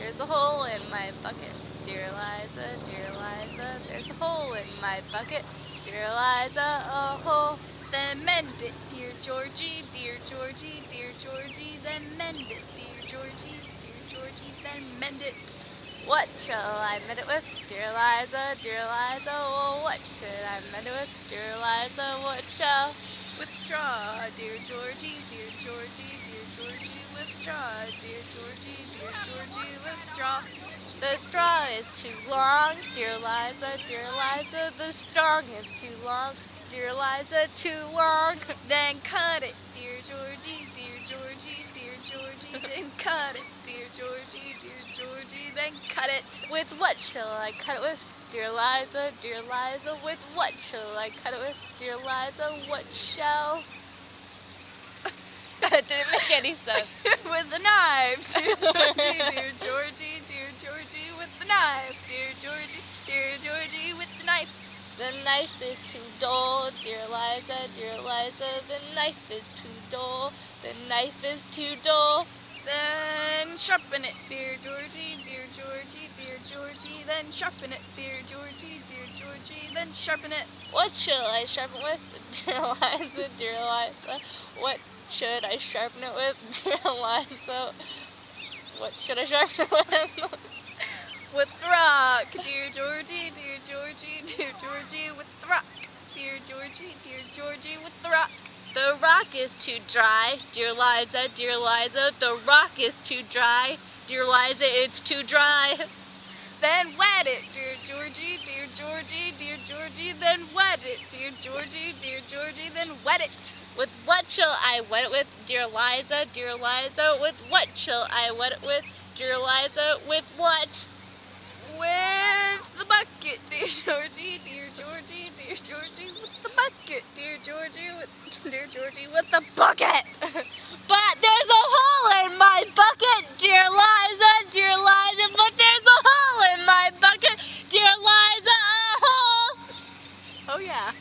there's a hole in my bucket. Dear Eliza, there's a hole in my bucket. Dear Eliza, a hole, then mend it. Dear Georgie, then mend it. Dear Georgie, then mend it. What shall I mend it with? Dear Eliza, oh, what should I mend it with? Dear Eliza, what shall? With straw, dear Georgie, with straw, dear Georgie, with straw. The straw is too long, dear Eliza, the straw is too long, dear Eliza, too long. Then cut it, dear Georgie, then cut it, dear Georgie, then cut it. With what shall I cut it with? Dear Eliza, with what shall I cut it with? Dear Eliza, what shall? That didn't make any sense. With the knife, dear Georgie, with the knife, dear Georgie, with the knife. The knife is too dull, dear Eliza, the knife is too dull, the knife is too dull. Then sharpen it, dear Georgie, then sharpen it, dear Georgie, then sharpen it. What shall I sharpen with? Dear Eliza, what should I sharpen it with? Dear Eliza, what should I sharpen it with? With the rock, dear Georgie, with the rock, dear Georgie, with the rock. The rock is too dry, dear Eliza, the rock is too dry, dear Eliza, it's too dry. Then wet it, dear Georgie, then wet it, dear Georgie, then wet it. With what shall I wet it with, dear Eliza, with what shall I wet it with, dear Eliza, with what? With the bucket, dear Georgie, with the bucket, dear Georgie, with the bucket. But there's a hole in my bucket, dear Eliza, but there's a hole in my bucket, dear Eliza, a hole. Oh yeah.